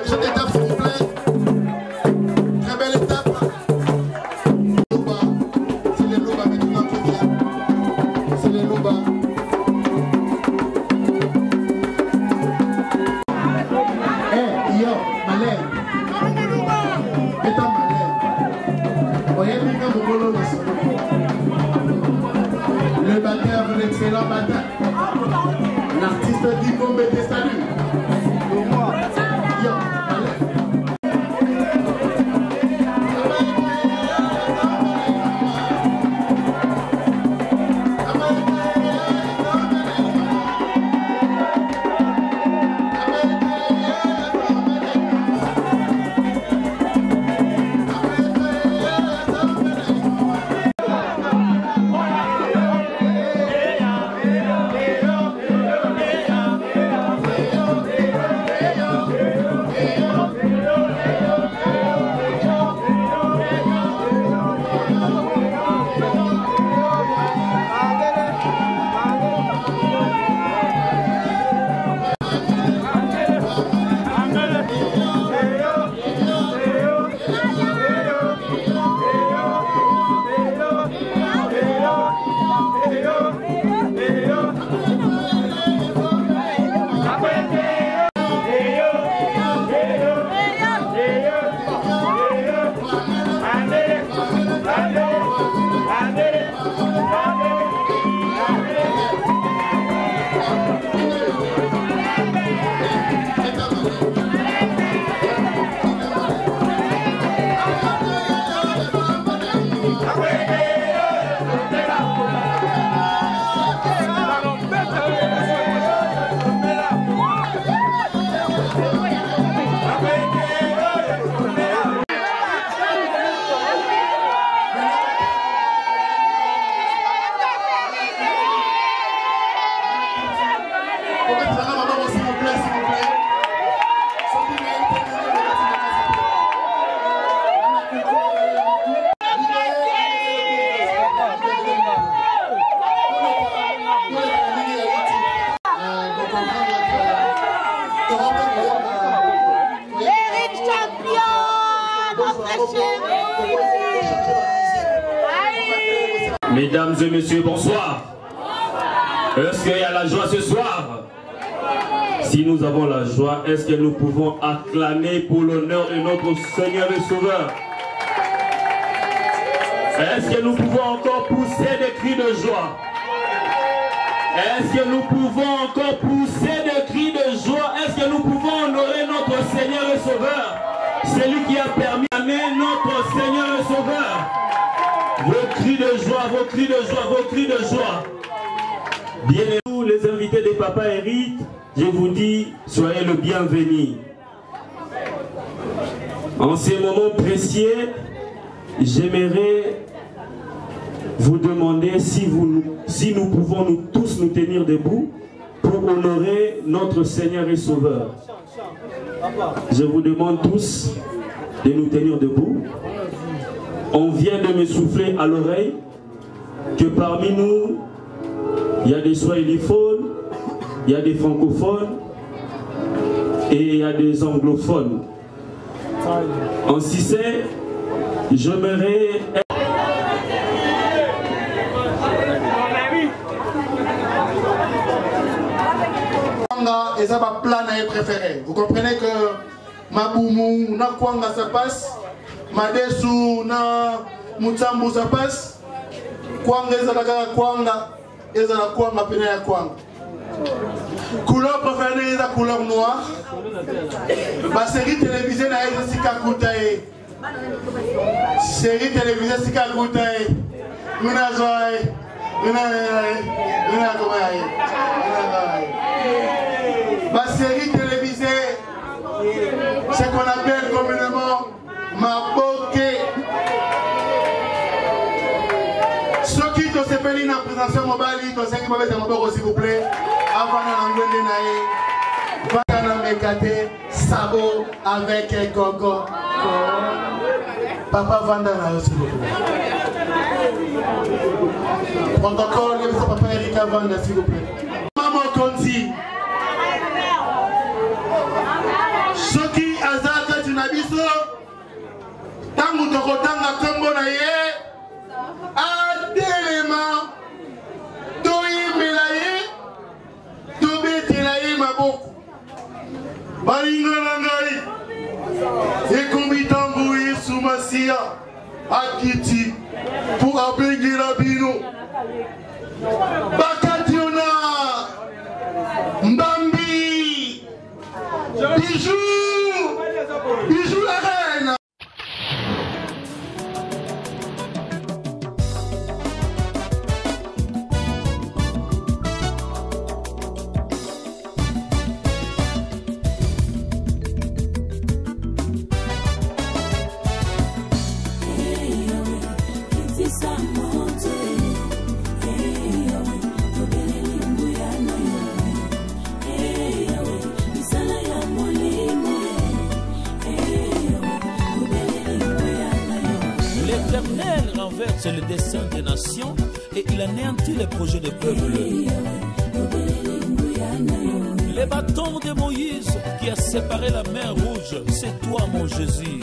Prochaine étape, s'il vous plaît. Très belle étape. Louba. C'est les Louba maintenant qui viennent. C'est les Louba. Eh, yo, Malais. Étant Malais. Voyez bien que vous le solo. Le batteur, l'excellent batteur. L'artiste qui tombe et te salue. Yo, Malais. Mesdames et messieurs, bonsoir. Est-ce qu'il y a la joie ce soir? Si nous avons la joie, est-ce que nous pouvons acclamer pour l'honneur de notre Seigneur et Sauveur? Est-ce que nous pouvons encore pousser des cris de joie? Est-ce que nous pouvons encore pousser des cris de joie? Est-ce que nous pouvons honorer notre Seigneur et Sauveur? Celui qui a permis d'amener notre Seigneur et Sauveur. Vos cris de joie, vos cris de joie, vos cris de joie. Bien-aimés, les invités de Papa Eric, je vous dis, soyez le bienvenu. En ces moments précieux, j'aimerais vous demander si nous pouvons tous nous tenir debout pour honorer notre Seigneur et Sauveur. Je vous demande tous de nous tenir debout. On vient de me souffler à l'oreille que parmi nous, il y a des swahiliphones, il y a des francophones et il y a des anglophones. En Cissé, j'aimerais... Et ça va plan préféré. Vous comprenez que Maboumou, na Kwanga ça passe, Madesu, na Mutsambu ça passe, Kwanga ezalaka Kwanga, ezala Kwanga pene ya Kwanga. Couleur préférée est la couleur noire. Ma série télévisée na Sika Koutae. Série télévisée Sika Koutae. Muna Zoae. Ma série télévisée, ce qu'on appelle communément Maboke. Ceux qui te s'appellent dans la présentation mobile, ils te s'appellent dans le s'il vous plaît. Avant de Mekate, Sabo avec Coco. Papa Vandana, s'il vous plaît. Protocole, il y a Papa Erika Vanda, s'il vous plaît. Maman Konzi. Ce qui a tokotanga kombo na ye atelema toyembela ye tobetela ye maboko balinga na ngai ekombi ntango Yesu Masiya akiti po abengela bino bakationa mbambi bijou la reine. L'Éternel renverse le dessein des nations et il anéantit les projets des peuples. Les bâtons de Moïse qui a séparé la mer Rouge, c'est toi mon Jésus.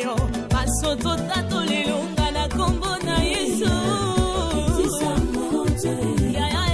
Yo pasoto tato lelonga na kombo na Yesu ya ya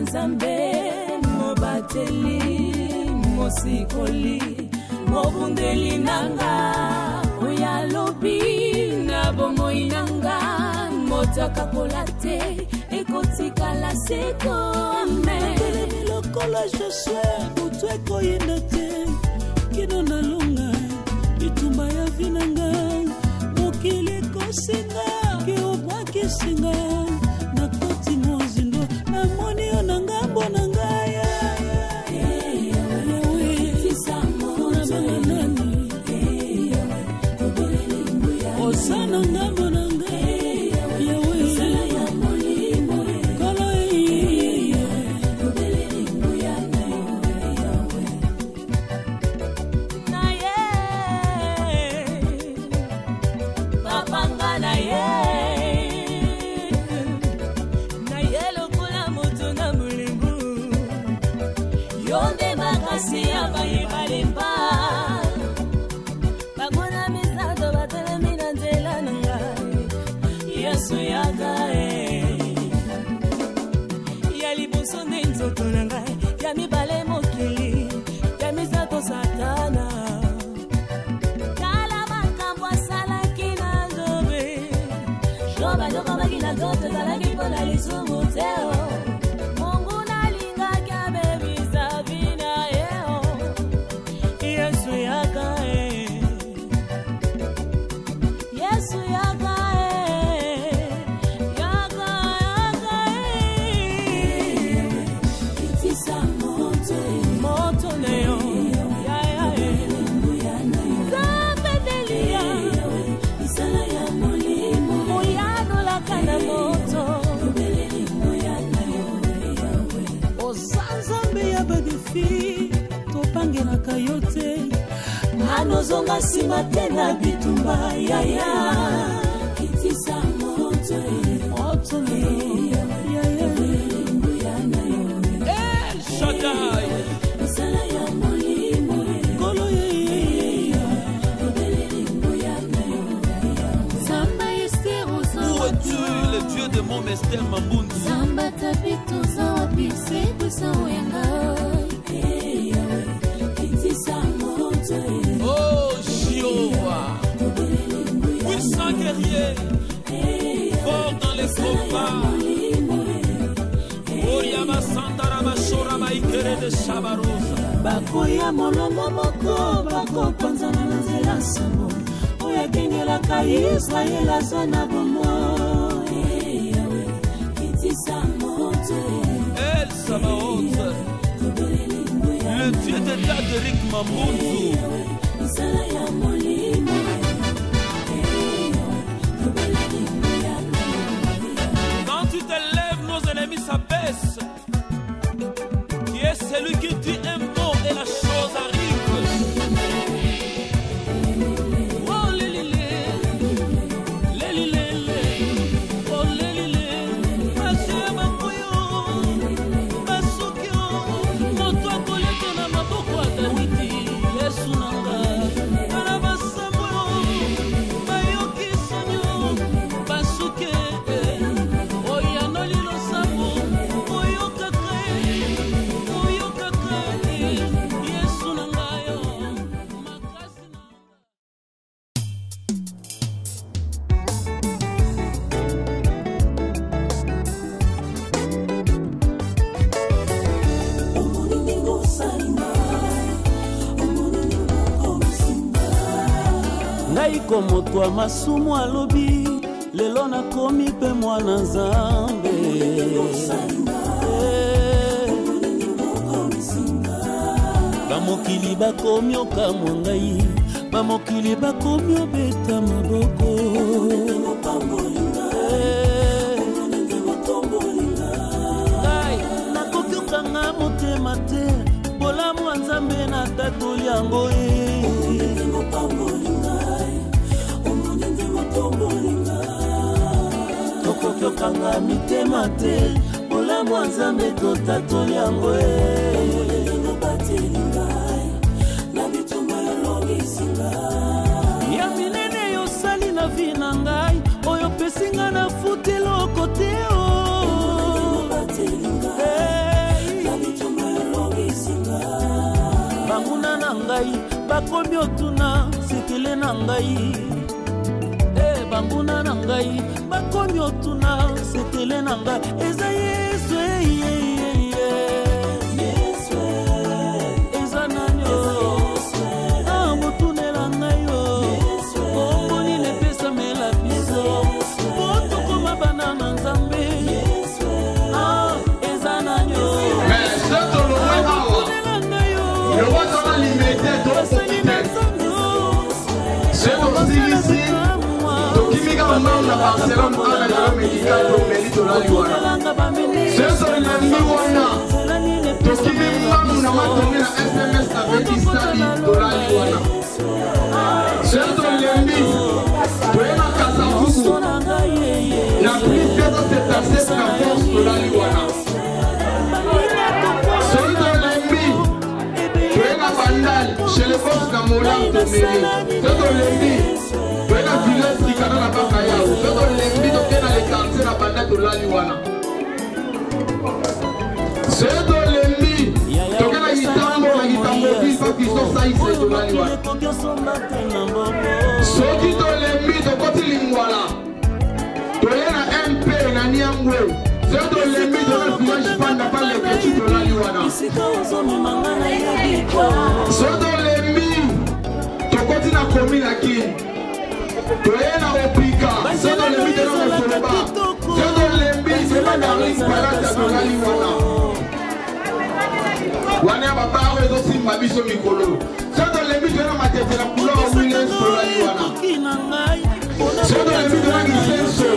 Nzambe mobateli mosikoli mobundeli nanga oyalobi na bomoi nanga motaka kolate ekotika la seko amen Lokola Josué utweko yendate kino nalunga itumba ya vinanga mokili kosinga ki obwaki singa na koti mozindo na moni ona ngambo na ngaya Osana ngambo na ngaya Anozonga sima tena bitumba ya ya kitisa moto ya Shaddai sala ya molimo kolo ya Dieu de mon Esther Mambundu. Oh, Jéhovah, puissant guerrier, fort dans les combats. Oh, Yama Sandara Bashora Baikere de Shabarosa. Bakoya molongo moko, bako panzana na nzela sambo. Oya kengela ka Israel azana bomo. Kitisa mote. El Sabaoth, le Dieu d'état de Rick Mambundu. Quand tu te lèves, nos ennemis s'abaissent. Qui est celui qui dit un mot et la chose arrive. Oh lélilé, lélilé, oh lélilé, Maché Makoyo, Masukyo, Moto Kolete na maboko Daniti, Yesu nanga, Arabasamoyo, Bayoki Sanyo, Basuke, Oyano Lilo Sabo, Oyokake, Yesu nangayo, Makasi nanga. Ngai komotwa masumu alobi lelo nakomi mpe mwana Nzambe. Bamokili bakomi okamwa ngai, bamokili bakomi obeta maboko. Ngai nakoki okanga motema te, bolamu ya Nzambe na tatoli yango tokoki okanga mitema te, bolamu ya Nzambe totatoli yango ya minene yosali na vi na ngai, oyo pesinga na futeloko te banguna na ngai bakomi otuna sekele na ngai. Banguna na ngai bakomi otuna sekele na ngai. Eza Yesu eza nani motunela ngai komoni nepesa mela biso otokoma bana na Nzambe. Eza nani na Barcelone ana ya médical do Melito la Liwana. C'est sur le Liwana. Tokimi mamu na matoni na SMS na Betty Sali do la Liwana. C'est sur le Mbi. Toena Kasavubu. Na plus de cette accès na force do la Liwana. C'est sur le Mbi. Toena Bandal chez les forces na Molam de Meli. C'est sur le Mbi. Toena Village Tricana na Bakaya. C'est de l'ennemi. Tokena Itambo na Itambo Bifa Kiso Saïse de la Liwana. Soki de l'ennemi de Koti Lingwala. Toyena MP na Niangwe. C'est de l'ennemi de le village Panda par les petits de la Liwana. C'est de l'ennemi de Koti na Komi na Kin. Toyena Opika. C'est de l'ennemi de la Soloba. C'est de l'ennemi de la Darling Palata de la Liwana. Wana baba rezo simba biso mikolo. Soto le mi jona matete la couleur Williams pour la Liwana. Soto le mi jona gisenso.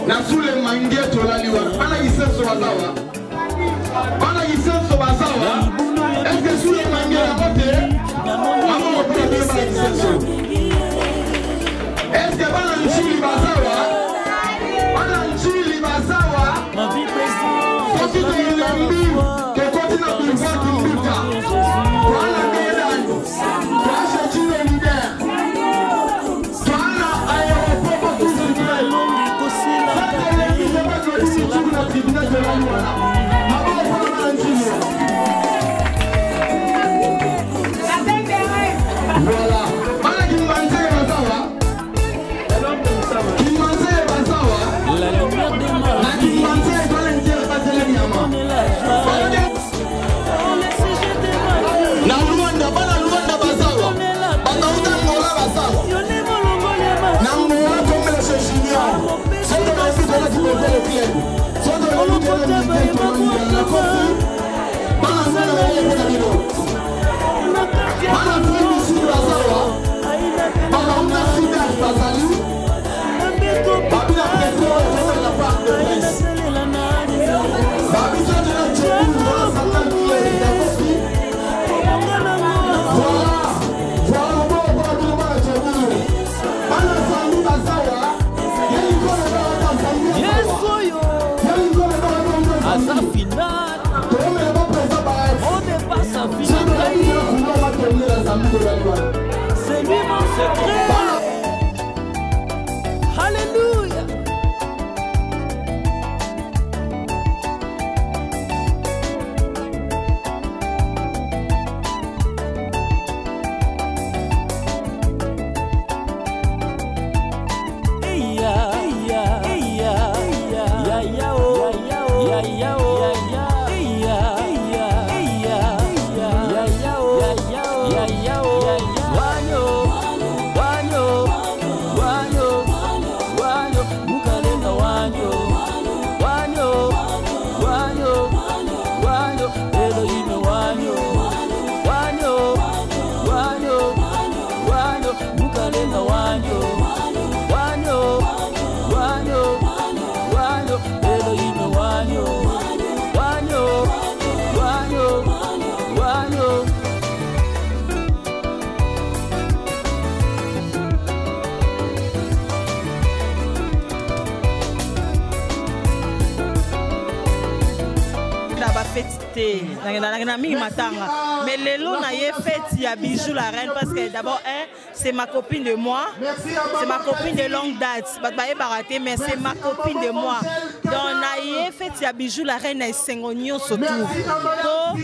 Na sule mangeto la Liwana. Ana gisenso bazawa. Ana gisenso bazawa. Est-ce que sule mangeto mote? Maman mo pele ba gisenso. Est-ce que bana nchili bazawa? Bana nchili bazawa. Ma vie président. Soto le mi secret. Alléluia. Mais Lélo n'a pas fait il y a bijou la reine parce que d'abord c'est ma copine de moi, c'est ma copine de longue date. Mais c'est ma copine de moi. Donc n'a fait il y a bijou la reine et Sengonio surtout. Donc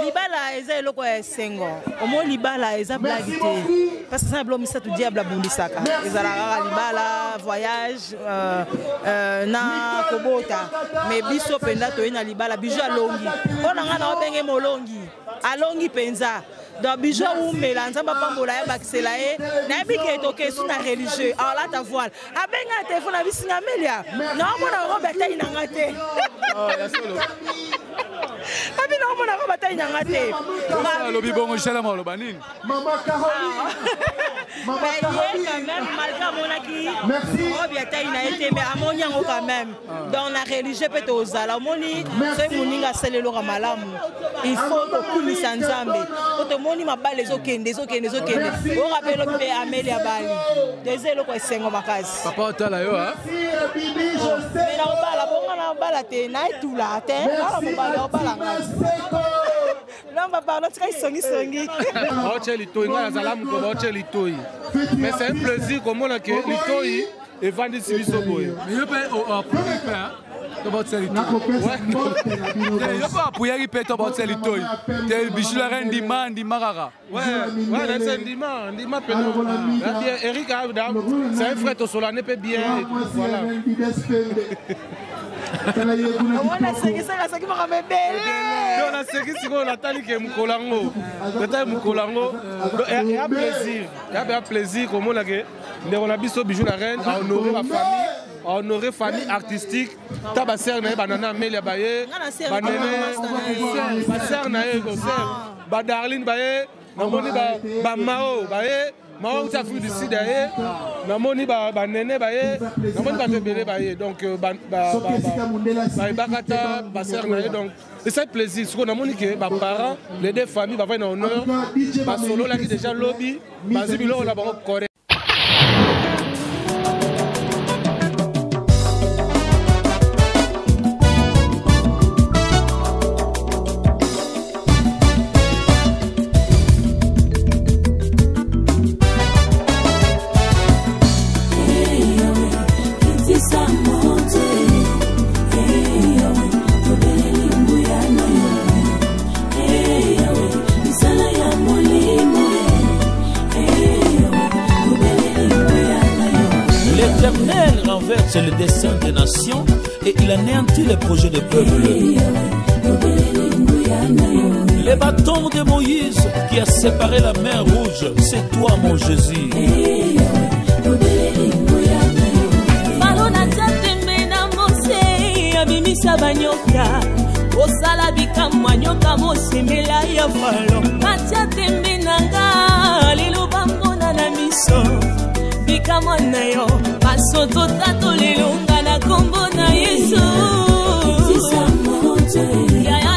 libala eza eloko ya sengo. Au moins libala eza blaguité. Parce que ça blom ça tout diable bundisaka. Ezala libala voyage na kobota. Mais biso penda to na libala bijou alongi. On a na obenge molongi. Alongi penza. Donc bijou ou mélange ba pambola ya bakisela e na bike to ke suna religieux. Alors là ta voile. Abenga téléphone na bisinga melia. Non mona robeta inanga te. Oh ya solo. Abi non mona robeta inanga te. Lobi bongo chala mo lobanini. Maman Caroline. Maman Caroline. Merci. Robeta ina été mais amonyango quand même. Dans la religieux peut ozala moni c'est moninga selelo ramalamu. Il faut que kulisa nzambe. Moni mabale ezokende. O rappelle pe Amélia Bali. Dezelo ko sengo makasi. Papa otala yo ha. Mais na obala bonga na obala te na etula te. Na mobala obala ngasi. Lamba parlo tika songi. Oche litoi nga zalamu ko oche litoi. Mais c'est un plaisir comme on a que litoi et vendre sibiso boy. Mais yo pe au hein. Il faut appuyer les pétos pour les toits. Les bijoux la reine d'Ima, Marara. Ouais, c'est Ndima Eric c'est un frère au Solane, peut bien. Voilà. On a segué ça, ça qui m'a belle. On a segué si on a tali que Moukolango. Peut-être Moukolango. Il y a plaisir. Il y a plaisir comme on a que on a biso bijoux la reine à honorer ma famille. Honorer famille artistique, tabaser na banana Amélia Baye, banene, baser na ba Darlene Baye, namoni ba Mao Baye, Mao ta fille du sud Baye, namoni ba nene Baye, namoni ba bébé Baye, donc ba bakata baser na donc c'est plaisir, ce qu'on a moni que ba parents, les deux familles ba faire honneur, ba solo là qui déjà lobby, ba zibilo la ba correct. C'est le dessein des nations et il anéantit les projets des peuples. Les bâtons de Moïse qui a séparé la mer Rouge, c'est toi mon Jésus. Bikamwana yo basoto tato lelonga na kombo na Yesu. Ya ya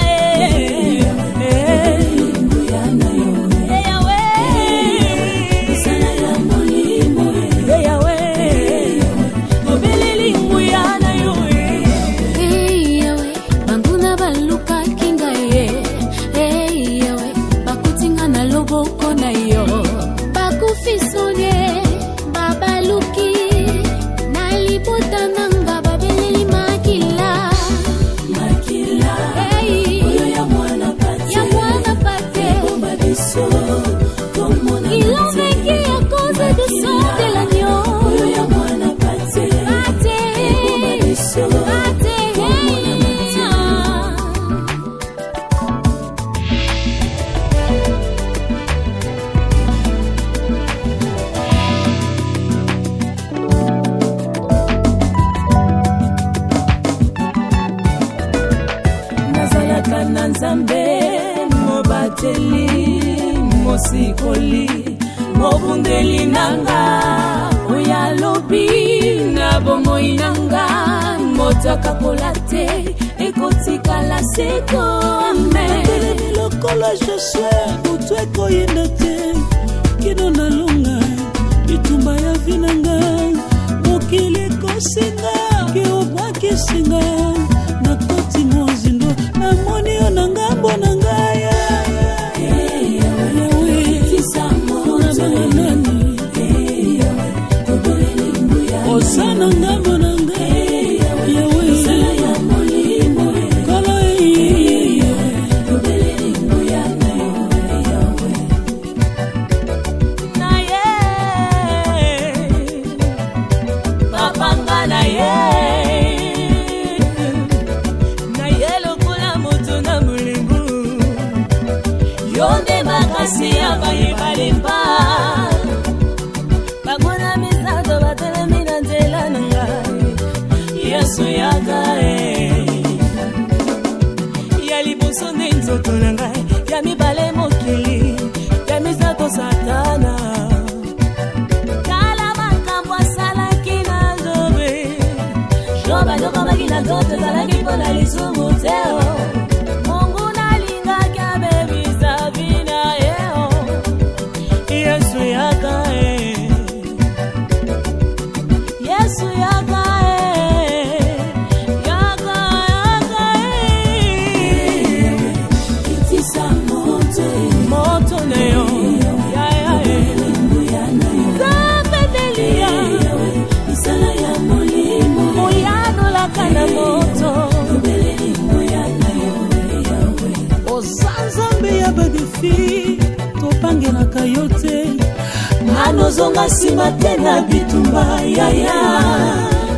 moteli mosikoli mobundeli nanga oya lobi na bomoi nanga motaka kolate ekotika la seko amen lokola Josué butu ekoyenda te kino na longa bitumba ya vinanga mokili kosinga kiobwakisinga na koti mozindo namoni yo na ngambo na ngaya osana ngambo na ngaya ya mibale mokili ya misato satana kala makambo asalaki na nzobe joba ndokomaki na nzoto ezalaki mpo na lisumu teo mungu nalingaki abebisa vina yeo yesu yaka yesu yaka topangelaka yo te anozonga nsima te na bitumba yaya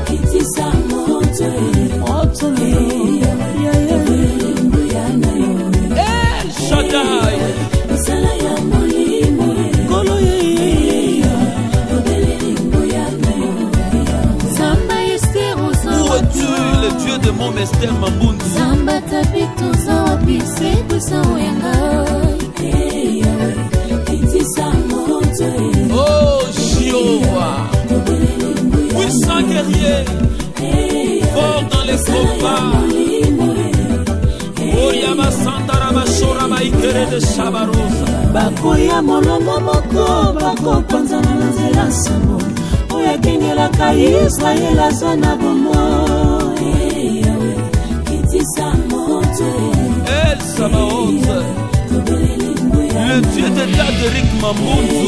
kitisa moto Shaddai misala ya molimo kolo Samba Esther Où es-tu, le Dieu de mon Esther Mambundu? Samba tapito zawapi sekwisa oyanga Oh Jéhovah, puissant guerrier, fort dans les combats. Oh Yamasandara Mashora Maikere de Shabarosa. bakoya molongo moko bakopanzana na nzela sambo oyo akengelaka Israel aza na bomo El Sabaoth, le Dieu de Daderic Mambundu.